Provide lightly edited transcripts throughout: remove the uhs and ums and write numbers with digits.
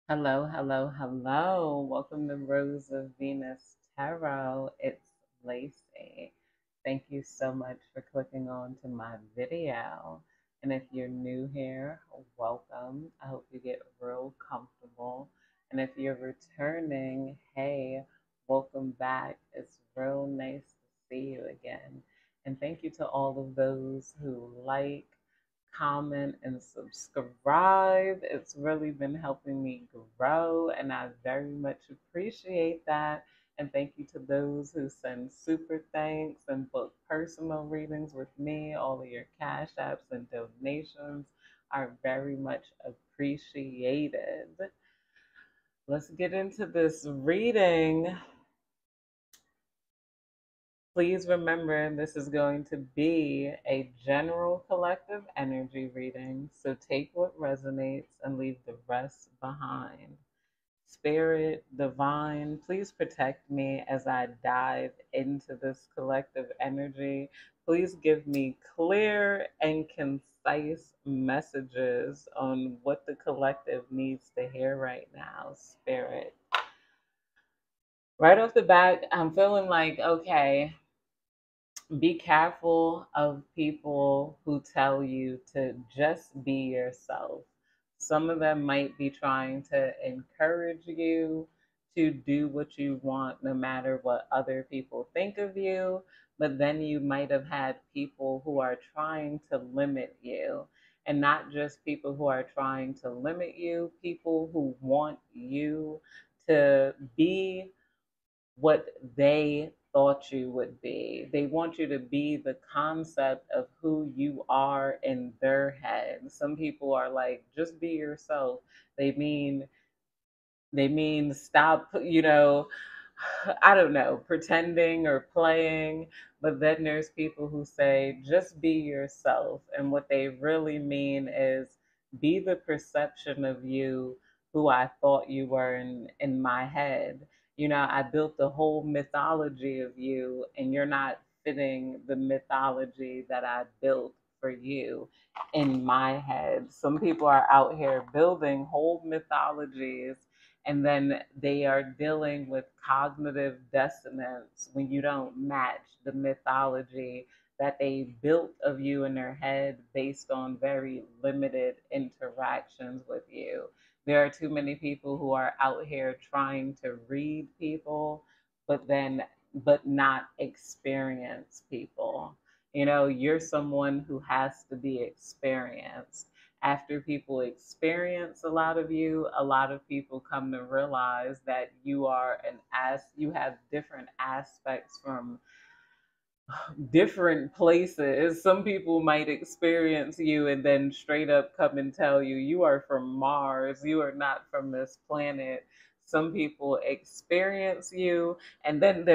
Hello, hello, hello. Welcome to Rose of Venus Tarot. It's Lacey. Thank you so much for clicking on to my video. And if you're new here, welcome. I hope you get real comfortable. And if you're returning, hey, welcome back. It's real nice to see you again. And thank you to all of those who comment, and subscribe. It's really been helping me grow, and I very much appreciate that. And thank you to those who send super thanks and book personal readings with me. All of your cash apps and donations are very much appreciated. Let's get into this reading. Please remember this is going to be a general collective energy reading, so take what resonates and leave the rest behind. Spirit, divine, please protect me as I dive into this collective energy. Please give me clear and concise messages on what the collective needs to hear right now, Spirit. Right off the bat, I'm feeling like, okay, be careful of people who tell you to just be yourself. Some of them might be trying to encourage you to do what you want, no matter what other people think of you. But then you might have had people who are trying to limit you. And not just people who are trying to limit you, people who want you to be what they thought you would be. They want you to be the concept of who you are in their head. Some people are like, just be yourself. They mean stop, I don't know, pretending or playing. But then there's people who say, just be yourself. And what they really mean is be the perception of you who I thought you were in my head. I built the whole mythology of you, and you're not fitting the mythology that I built for you in my head. Some people are out here building whole mythologies, and then they are dealing with cognitive dissonance when you don't match the mythology that they built of you in their head based on very limited interactions with you. There are too many people who are out here trying to read people, but not experience people. You're someone who has to be experienced. After people experience a lot of you, a lot of people come to realize that you have different aspects from different places. Some people might experience you and then straight up come and tell you, you are from Mars, you are not from this planet. Some people experience you and then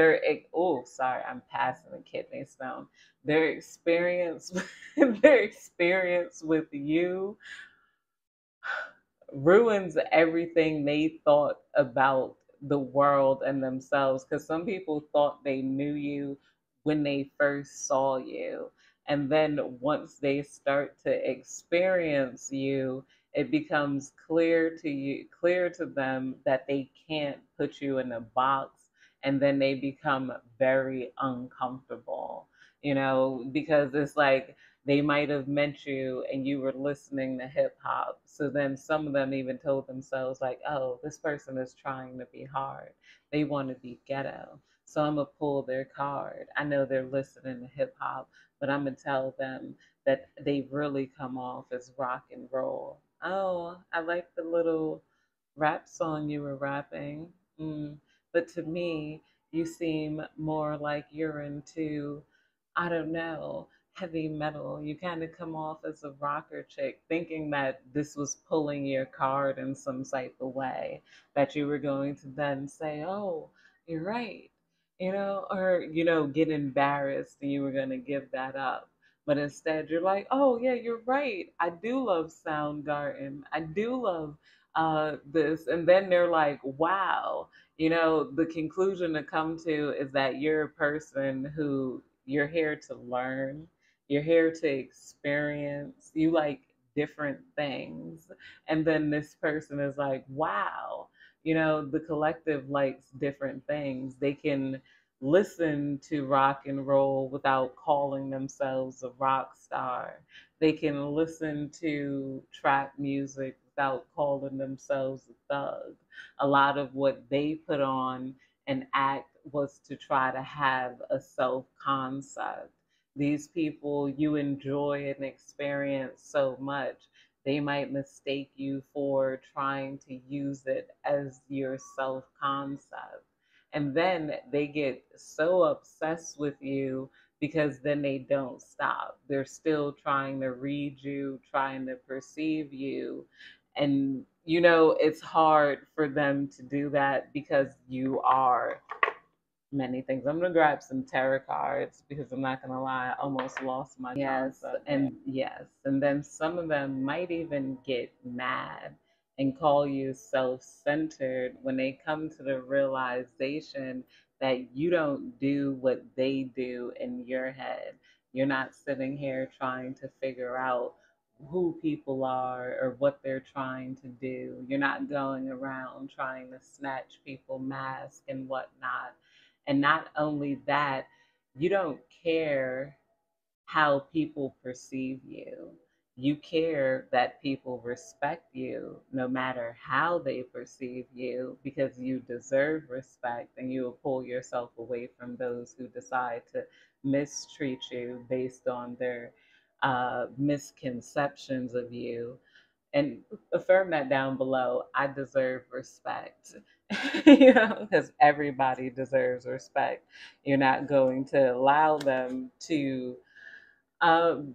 oh, sorry, I'm passing a kidney stone. Their experience, their experience with you ruins everything they thought about the world and themselves, because some people thought they knew you when they first saw you, and then once they start to experience you, it becomes clear to them that they can't put you in a box, and then they become very uncomfortable, because it's like they might have met you and you were listening to hip hop. So then some of them even told themselves, like, oh, this person is trying to be hard. They want to be ghetto. So I'm going to pull their card. I know they're listening to hip hop, but I'm going to tell them that they really come off as rock and roll. Oh, I like the little rap song you were rapping. Mm. But to me, you seem more like you're into, I don't know, heavy metal. You kind of come off as a rocker chick, thinking that this was pulling your card in some type of way, that you were going to then say, oh, you're right, or, get embarrassed and you were going to give that up. But instead, you're like, oh, yeah, you're right. I do love Soundgarden. I do love this. And then they're like, wow, the conclusion to come to is that you're a person who you're here to learn, you're here to experience, you like different things. And then this person is like, wow, the collective likes different things. They can listen to rock and roll without calling themselves a rock star. They can listen to trap music without calling themselves a thug. A lot of what they put on and act was to try to have a self concept. These people you enjoy and experience so much, they might mistake you for trying to use it as your self concept. And then they get so obsessed with you because then they don't stop. They're still trying to read you, trying to perceive you. And, it's hard for them to do that because you are many things. I'm gonna grab some tarot cards because I'm not gonna lie, I almost lost my concept. And then some of them might even get mad and call you self-centered when they come to the realization that you don't do what they do in your head. You're not sitting here trying to figure out who people are or what they're trying to do. You're not going around trying to snatch people masks and whatnot. And not only that, you don't care how people perceive you. You care that people respect you no matter how they perceive you because you deserve respect, and you will pull yourself away from those who decide to mistreat you based on their misconceptions of you, and affirm that down below. I deserve respect. Because everybody deserves respect. You're not going to allow them to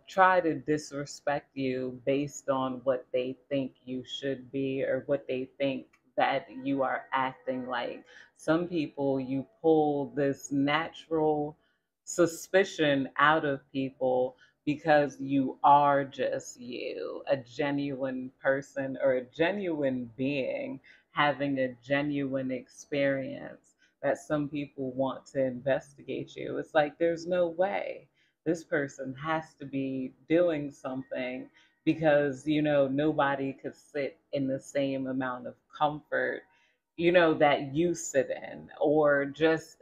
try to disrespect you based on what they think you should be or what they think that you are acting like. Some people, you pull this natural suspicion out of people because you are just you, a genuine person or a genuine being having a genuine experience, that some people want to investigate you. It's like, there's no way this person has to be doing something because, nobody could sit in the same amount of comfort, that you sit in, or just,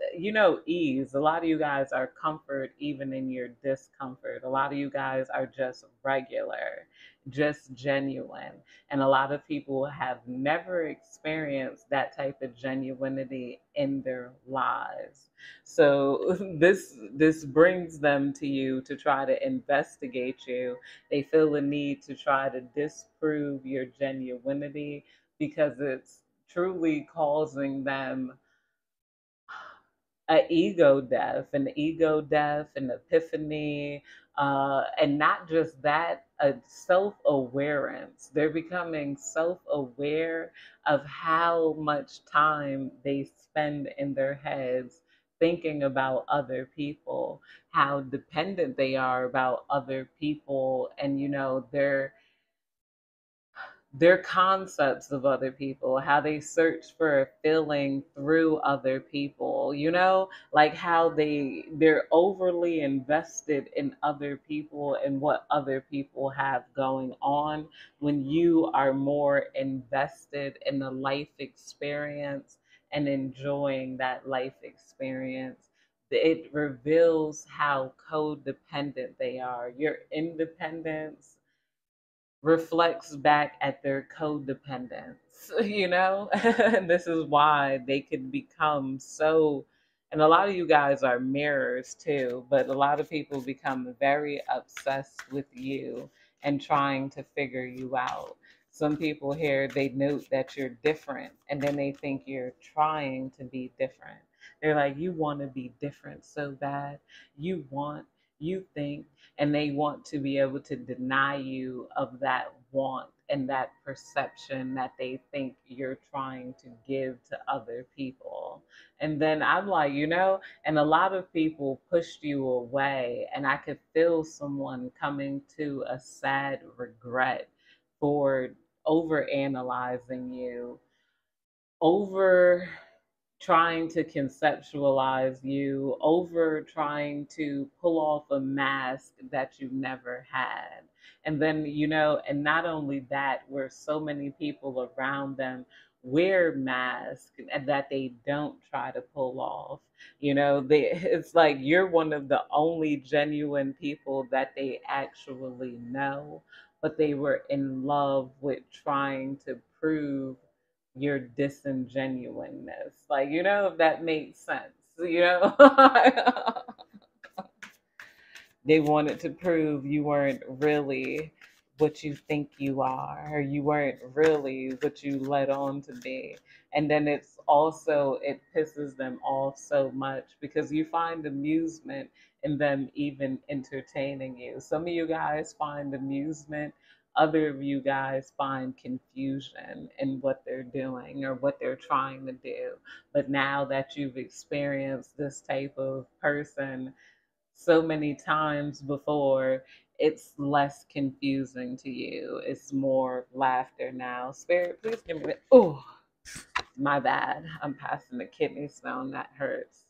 ease. A lot of you guys are comfort even in your discomfort. A lot of you guys are just regular, just genuine. And a lot of people have never experienced that type of genuinity in their lives. So this brings them to you to try to investigate you. They feel the need to try to disprove your genuinity because it's truly causing them an ego death, an epiphany, and not just that, a self-awareness. They're becoming self-aware of how much time they spend in their heads thinking about other people, how dependent they are about other people, and their concepts of other people, how they search for a feeling through other people, like how they're overly invested in other people and what other people have going on, when you are more invested in the life experience and enjoying that life experience. It reveals how codependent they are. Your independence reflects back at their codependence, and this is why they could become so, and a lot of you guys are mirrors too, but a lot of people become very obsessed with you and trying to figure you out. Some people here, they note that you're different and then they think you're trying to be different. They're like, you want to be different so bad. You think, and they want to be able to deny you of that want and that perception that they think you're trying to give to other people. And then I'm like, and a lot of people pushed you away, and I could feel someone coming to a sad regret for over analyzing you, over trying to conceptualize you, over trying to pull off a mask that you never had. And then, and not only that, where so many people around them wear masks and that they don't try to pull off. It's like you're one of the only genuine people that they actually know, but they were in love with trying to prove your disingenuousness. Like, if that makes sense, they wanted to prove you weren't really what you think you are, or you weren't really what you let on to be. And then it pisses them off so much because you find amusement in them even entertaining you. Some of you guys find amusement, other of you guys find confusion in what they're doing or what they're trying to do. But now that you've experienced this type of person so many times before, it's less confusing to you. It's more laughter now. Spirit, please give me. Oh, my bad. I'm passing the kidney stone. That hurts.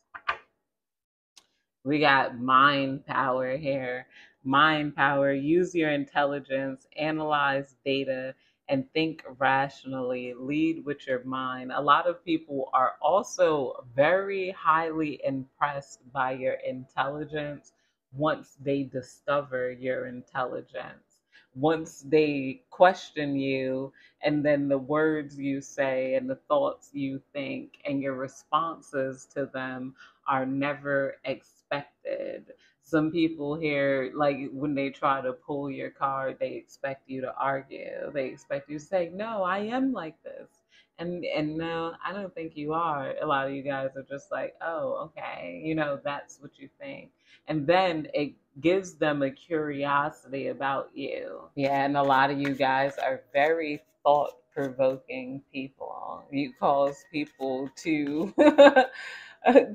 We got mind power here. Mind power. Use your intelligence, analyze data, and think rationally. Lead with your mind. A lot of people are also very highly impressed by your intelligence once they discover your intelligence. Once they question you, and then the words you say and the thoughts you think and your responses to them are never expected. Some people here, like when they try to pull your card, they expect you to argue. They expect you to say, "No, I am like this," and no, I don't think you are. A lot of you guys are just like, "Oh, okay, that's what you think," and then it gives them a curiosity about you. Yeah, and a lot of you guys are very thought provoking people. You cause people to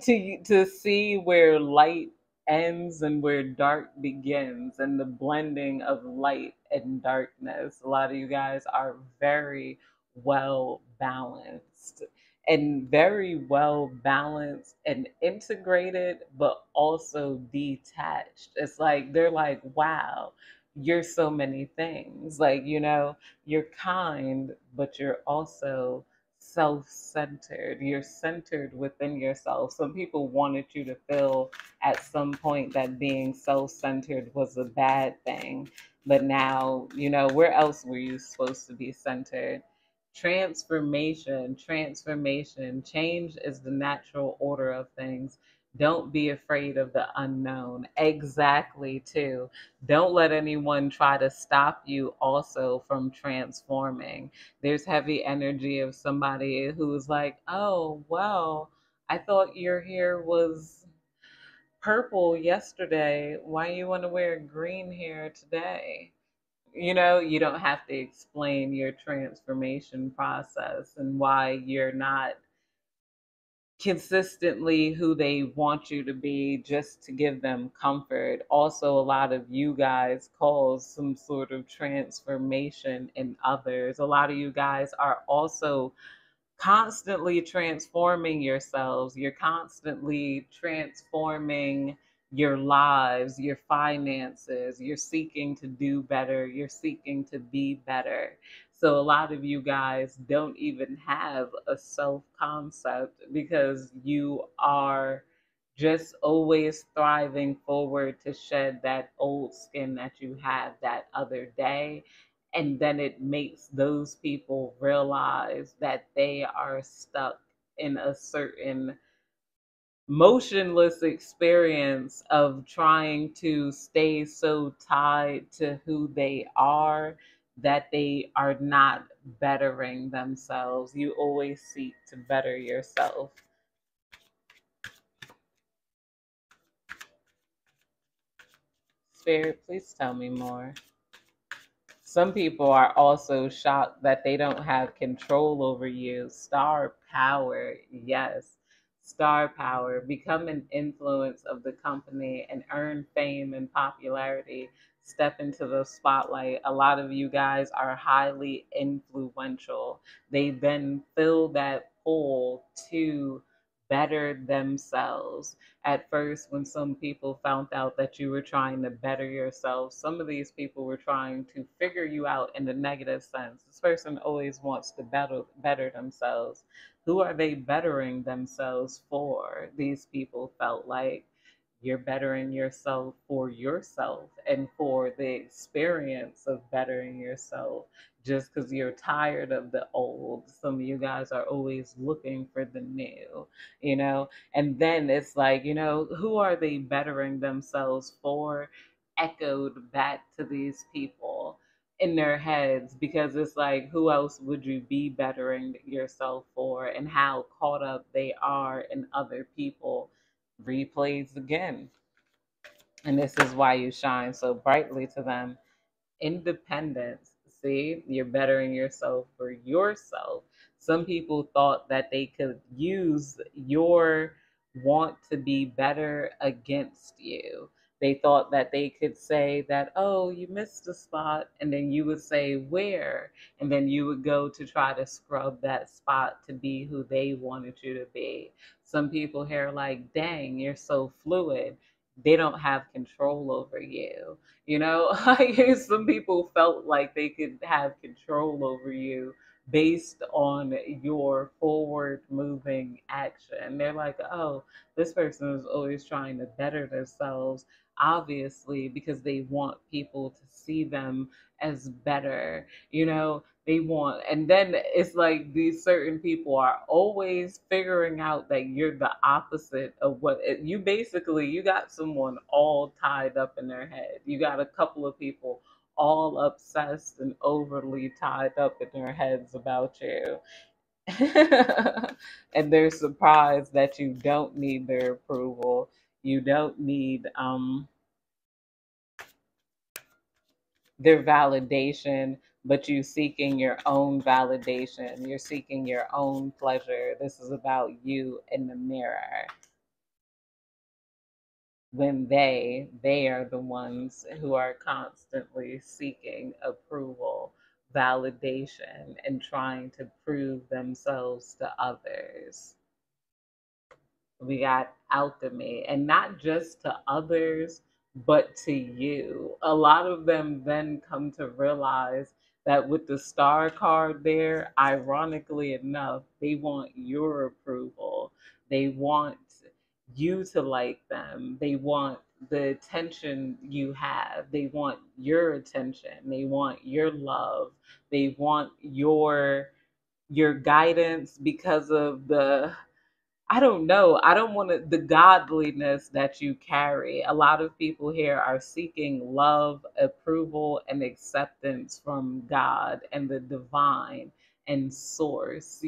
to see where light ends and where dark begins, and the blending of light and darkness. A lot of you guys are very well balanced, and very well balanced and integrated, but also detached. It's like they're like, wow, you're so many things. Like, you're kind, but you're also self-centered. You're centered within yourself. Some people wanted you to feel at some point that being self-centered was a bad thing, but now, where else were you supposed to be centered? Transformation, change is the natural order of things. Don't be afraid of the unknown. Exactly, too. Don't let anyone try to stop you also from transforming. There's heavy energy of somebody who's like, oh, well, I thought your hair was purple yesterday. Why you want to wear green hair today? You don't have to explain your transformation process and why you're not consistently who they want you to be just to give them comfort. Also, a lot of you guys cause some sort of transformation in others. A lot of you guys are also constantly transforming yourselves. You're constantly transforming your lives, your finances. You're seeking to do better. You're seeking to be better. So a lot of you guys don't even have a self concept because you are just always thriving forward to shed that old skin that you had that other day. And then it makes those people realize that they are stuck in a certain motionless experience of trying to stay so tied to who they are that they are not bettering themselves. You always seek to better yourself. Spirit, please tell me more. Some people are also shocked that they don't have control over you. Star power, yes. Star power. Become an influence of the company and earn fame and popularity. Step into the spotlight. A lot of you guys are highly influential. They then fill that pool to better themselves. At first, when some people found out that you were trying to better yourself, some of these people were trying to figure you out in the negative sense. This person always wants to better themselves. Who are they bettering themselves for? These people felt like you're bettering yourself for yourself and for the experience of bettering yourself just because you're tired of the old. Some of you guys are always looking for the new, you know? And then it's like, who are they bettering themselves for? Echoed back to these people in their heads, because it's like, who else would you be bettering yourself for? And how caught up they are in other people replays again. And this is why you shine so brightly to them. Independence. See, you're bettering yourself for yourself. Some people thought that they could use your want to be better against you. They thought that they could say that, oh, you missed a spot, and then you would say where, and then you would go to try to scrub that spot to be who they wanted you to be. Some people here are like, dang, you're so fluid. They don't have control over you. Like some people felt like they could have control over you based on your forward moving action. They're like, oh, this person is always trying to better themselves, obviously, because they want people to see them as better. They want, and then it's like these certain people are always figuring out that you're the opposite of what you basically, you got someone all tied up in their head. You got a couple of people all obsessed and overly tied up in their heads about you. And they're surprised that you don't need their approval. You don't need their validation, but you seeking your own validation. You're seeking your own pleasure. This is about you in the mirror. When they are the ones who are constantly seeking approval, validation, and trying to prove themselves to others. We got alchemy, and not just to others, but to you. A lot of them then come to realize that with the star card there, ironically enough, they want your approval. They want you to like them. They want the attention you have. They want your attention. They want your love. They want your guidance because of the, I don't know. I don't want to, the godliness that you carry. A lot of people here are seeking love, approval, and acceptance from God and the divine and source.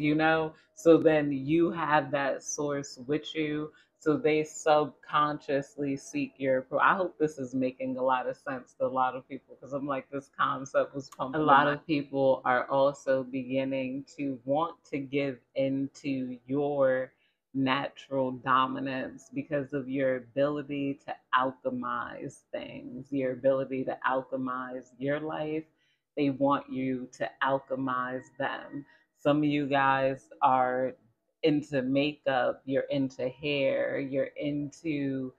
So then you have that source with you. So they subconsciously seek your approval. I hope this is making a lot of sense to a lot of people, because I'm like, this concept was pumping. A lot of people are also beginning to want to give into your natural dominance because of your ability to alchemize things, your ability to alchemize your life. They want you to alchemize them. Some of you guys are into makeup, you're into hair, you're into,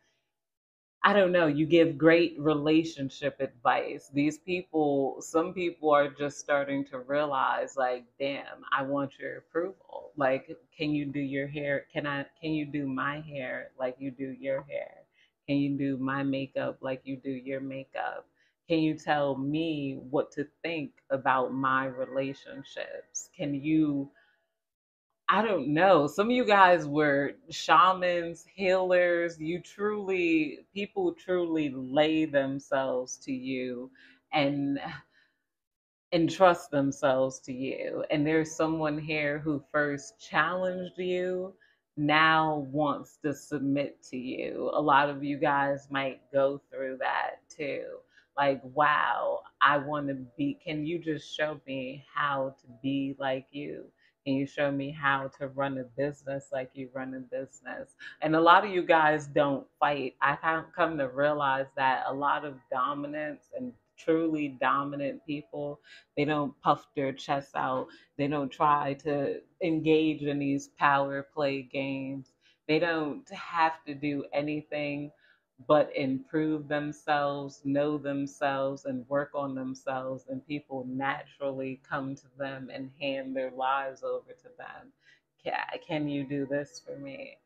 I don't know, you give great relationship advice. These people, some people are just starting to realize, like, damn, I want your approval. Like, can you do your hair? Can you do my hair like you do your hair? Can you do my makeup like you do your makeup? Can you tell me what to think about my relationships? Can you, I don't know. Some of you guys were shamans, healers. People truly lay themselves to you and entrust themselves to you. And there's someone here who first challenged you, now wants to submit to you. A lot of you guys might go through that too. Like, wow, I want to be, can you just show me how to be like you? Can you show me how to run a business like you run a business? And a lot of you guys don't fight. I have come to realize that a lot of dominance and truly dominant people, they don't puff their chests out. They don't try to engage in these power play games. They don't have to do anything but improve themselves, know themselves, and work on themselves, and people naturally come to them and hand their lives over to them. Can you do this for me?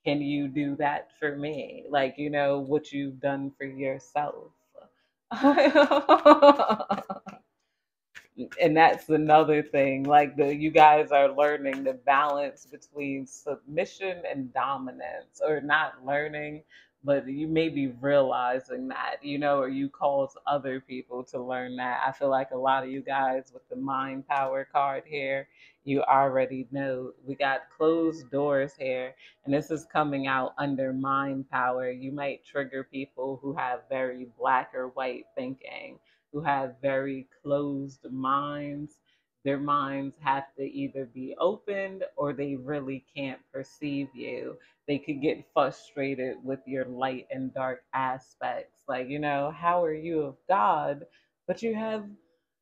Can you do that for me? Like, what you've done for yourself. And that's another thing, like you guys are learning the balance between submission and dominance, or not learning, but you may be realizing that, or you cause other people to learn that. I feel like a lot of you guys with the mind power card here, you already know we got closed doors here, and this is coming out under mind power. You might trigger people who have very black or white thinking, who have very closed minds. Their minds have to either be opened or they really can't perceive you. They could get frustrated with your light and dark aspects. Like, how are you of God, but you have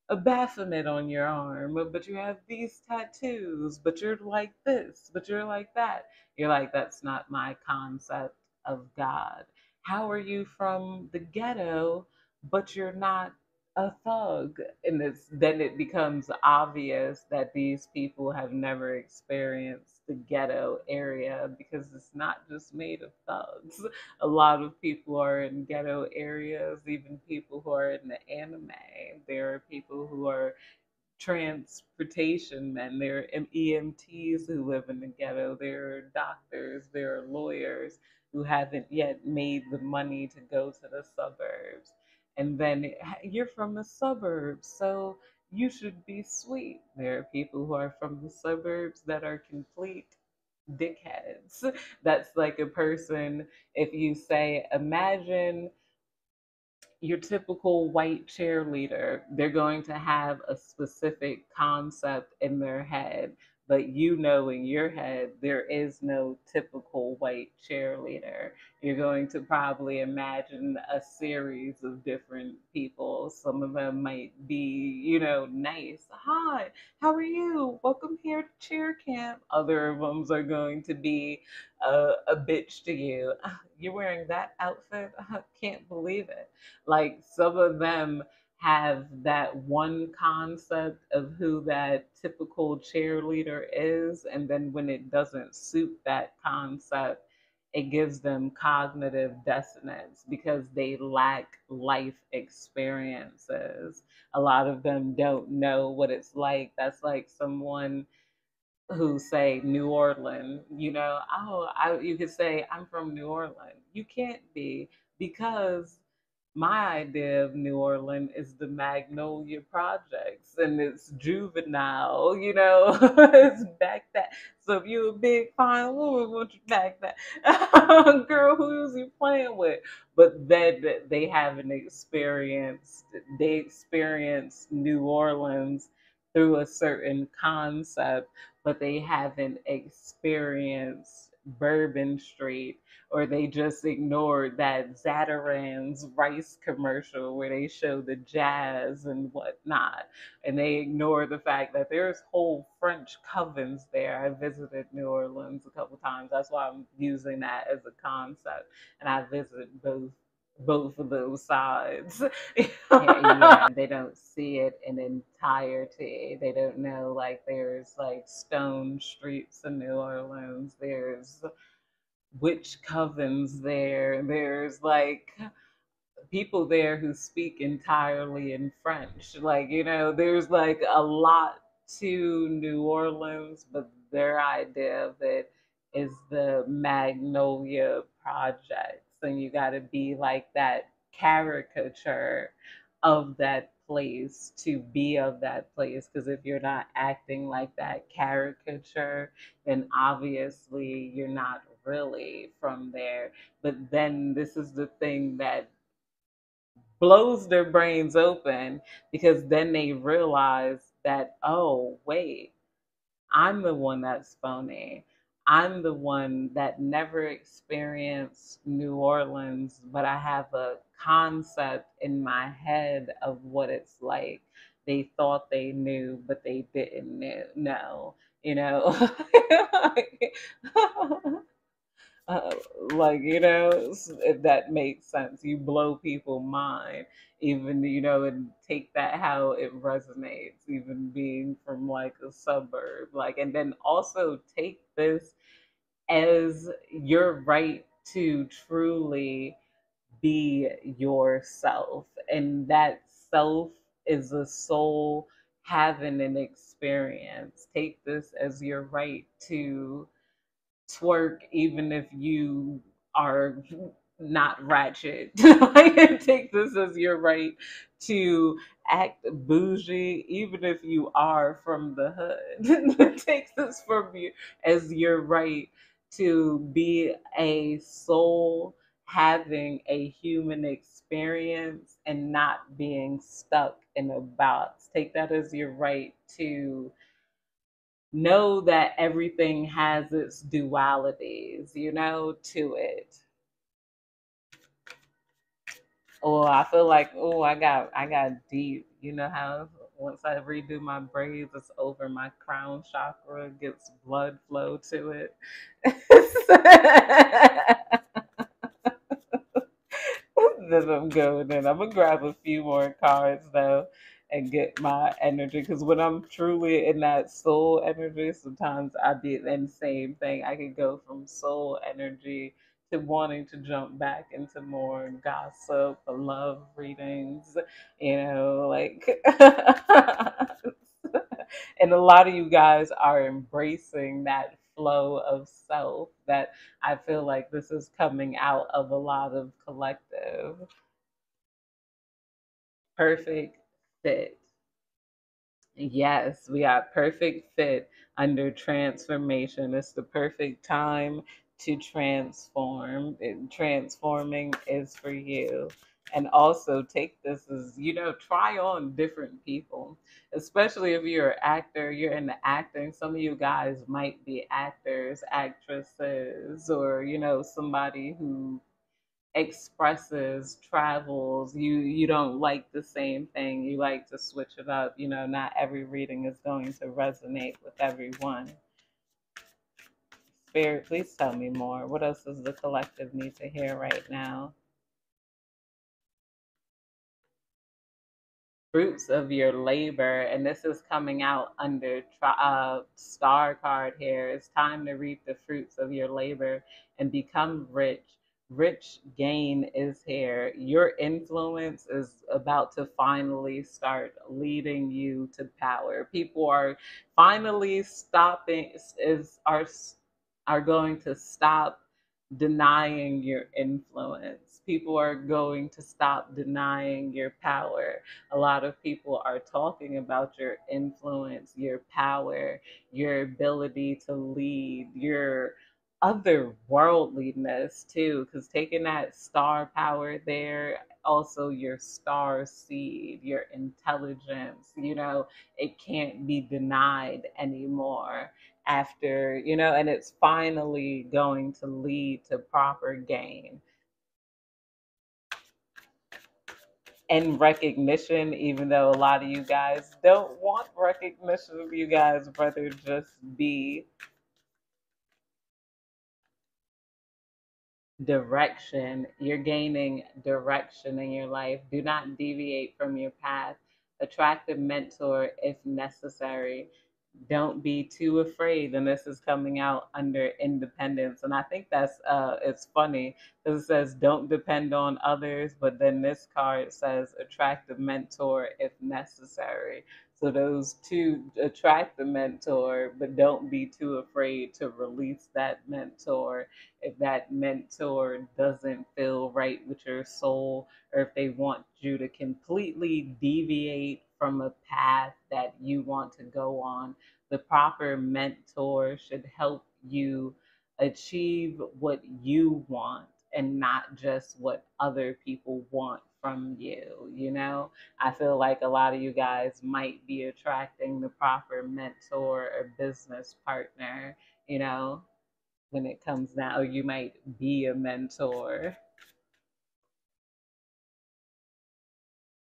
a Baphomet on your arm, but you have these tattoos, but you're like this, but you're like that. You're like, that's not my concept of God. How are you from the ghetto, but you're not a thug? And then it becomes obvious that these people have never experienced the ghetto area, because it's not just made of thugs. A lot of people are in ghetto areas, even people who are in the anime. There are people who are transportation men, there are EMTs who live in the ghetto, there are doctors, there are lawyers who haven't yet made the money to go to the suburbs. And then you're from the suburbs, so you should be sweet. There are people who are from the suburbs that are complete dickheads. That's like a person, if you say, imagine your typical white cheerleader, they're going to have a specific concept in their head, but in your head, there is no typical white cheerleader. You're going to probably imagine a series of different people. Some of them might be, nice. Hi, how are you? Welcome here to cheer camp. Other of them are going to be a bitch to you. You're wearing that outfit? I can't believe it. Like, some of them have that one concept of who that typical cheerleader is, and then when it doesn't suit that concept, it gives them cognitive dissonance because they lack life experiences. A lot of them don't know what it's like. That's like someone who say New Orleans, you could say I'm from New Orleans. You can't be, because my idea of New Orleans is the Magnolia Projects, and it's juvenile, it's back that. So if you're a big fine woman, won't you back that? Girl, who's you playing with? But then they haven't experienced, they experience New Orleans through a certain concept, but they haven't experienced Bourbon Street, or they just ignored that Zatarain's rice commercial where they show the jazz and whatnot. And they ignore the fact that there's whole French covens there. I visited New Orleans a couple times. That's why I'm using that as a concept. And I visit both of those sides. Yeah, they don't see it in entirety. They don't know, like, there's like stone streets in New Orleans. There's witch covens there. There's like people there who speak entirely in French. Like, there's like a lot to New Orleans, but their idea of it is the Magnolia Projects. And you got to be like that caricature of that place to be of that place. Because if you're not acting like that caricature, then obviously you're not really from there. But then this is the thing that blows their brains open, because then they realize that, oh, wait, I'm the one that's phony. I'm the one that never experienced New Orleans, but I have a concept in my head of what it's like. They thought they knew, but they didn't know, you know. uh, like, if that makes sense, you blow people mind, even, and take that how it resonates, even being from like a suburb, like, and then also take this as your right to truly be yourself. And that self is a soul having an experience. Take this as your right to twerk, even if you are not ratchet. Like, take this as your right to act bougie, even if you are from the hood. Take this from you as your right to be a soul having a human experience and not being stuck in a box. Take that as your right to know that everything has its dualities, to it. Oh, I feel like, oh, I got deep. You know how once I redo my braids, it's over my crown chakra, gets blood flow to it. Then I'm going in. I'm gonna grab a few more cards though and get my energy, because when I'm truly in that soul energy, sometimes I be in the same thing. I could go from soul energy to wanting to jump back into more gossip, love readings, like and a lot of you guys are embracing that flow of self that I feel like this is coming out of a lot of collective. Perfect fit. Yes, we got perfect fit under transformation. It's the perfect time to transform. And transforming is for you. And also take this as, try on different people, especially if you're an actor, you're into acting. Some of you guys might be actors, actresses, or, somebody who expresses, travels, you don't like the same thing, you like to switch it up. Not every reading is going to resonate with everyone. Spirit, please tell me more. What else does the collective need to hear right now? Fruits of your labor, and this is coming out under star card here. It's time to reap the fruits of your labor and become rich. Rich gain is here. Your influence is about to finally start leading you to power. People are finally stopping is are going to stop denying your influence. People are going to stop denying your power. A lot of people are talking about your influence, your power, your ability to lead, your otherworldliness too, because taking that star power there, also your star seed, your intelligence, it can't be denied anymore after, and it's finally going to lead to proper gain and recognition, even though a lot of you guys don't want recognition. You guys rather just be. Direction. You're gaining direction in your life. Do not deviate from your path. Attract a mentor if necessary. Don't be too afraid. And this is coming out under independence. And I think it's funny because it says don't depend on others, but then this card says attract a mentor if necessary. So those two, attract the mentor, but don't be too afraid to release that mentor if that mentor doesn't feel right with your soul, or if they want you to completely deviate from a path that you want to go on. The proper mentor should help you achieve what you want and not just what other people want from you. I feel like a lot of you guys might be attracting the proper mentor or business partner, you know when it comes down, or you might be a mentor.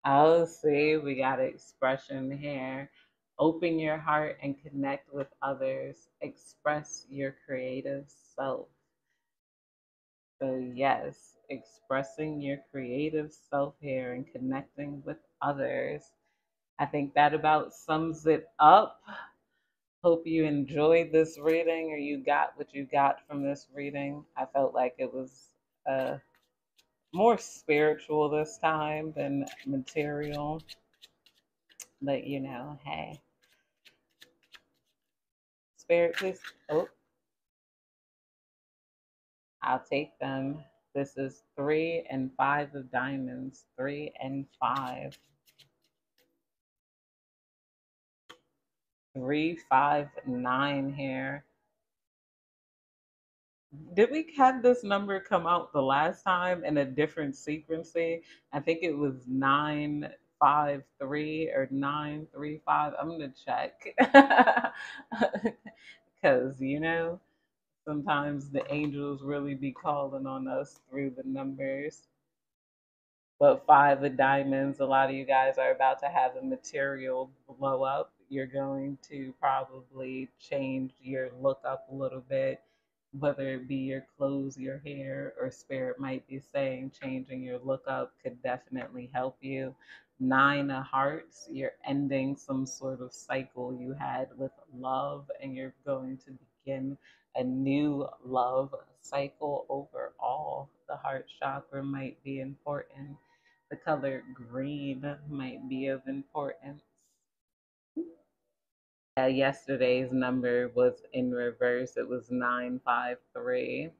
Oh, see, we got expression here. Open your heart and connect with others. Express your creative self. So, yes, expressing your creative self here and connecting with others. I think that about sums it up. Hope you enjoyed this reading or you got what you got from this reading. I felt like it was uh, more spiritual this time than material. But hey, spirit, please. Oh, I'll take them. This is 3 and 5 of diamonds. 3 and 5. 3, 5, 9 here. Did we have this number come out the last time in a different sequencing? I think it was 9, 5, 3 or 9, 3, 5. I'm gonna check because sometimes the angels really be calling on us through the numbers. But 5 of diamonds, a lot of you guys are about to have a material blow up. You're going to probably change your look up a little bit, whether it be your clothes, your hair, or spirit might be saying changing your look up could definitely help you. 9 of hearts, you're ending some sort of cycle you had with love, and you're going to begin a new love cycle overall. The heart chakra might be important. The color green might be of importance. Yesterday's number was in reverse. It was 953.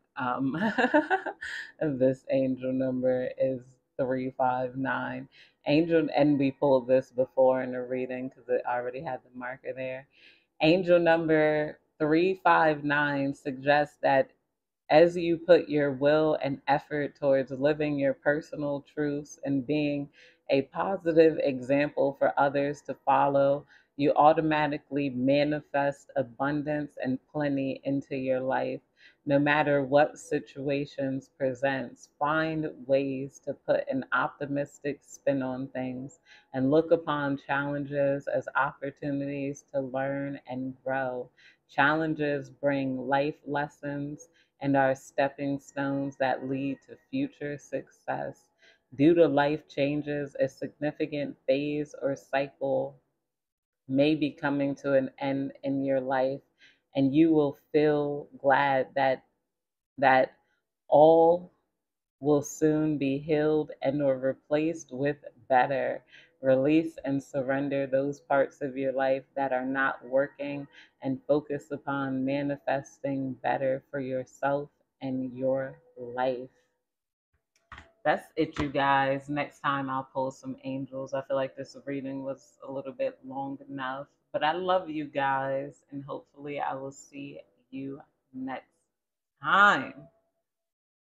This angel number is 359. Angel, and we pulled this before in the reading because it already had the marker there. Angel number 359 suggests that as you put your will and effort towards living your personal truths and being a positive example for others to follow, you automatically manifest abundance and plenty into your life. No matter what situations presents, find ways to put an optimistic spin on things and look upon challenges as opportunities to learn and grow. Challenges bring life lessons and are stepping stones that lead to future success. Due to life changes, a significant phase or cycle may be coming to an end in your life, and you will feel glad that all will soon be healed and or replaced with better. Release and surrender those parts of your life that are not working and focus upon manifesting better for yourself and your life. That's it, you guys. Next time I'll pull some angels. I feel like this reading was a little bit long enough, but I love you guys, and hopefully I will see you next time.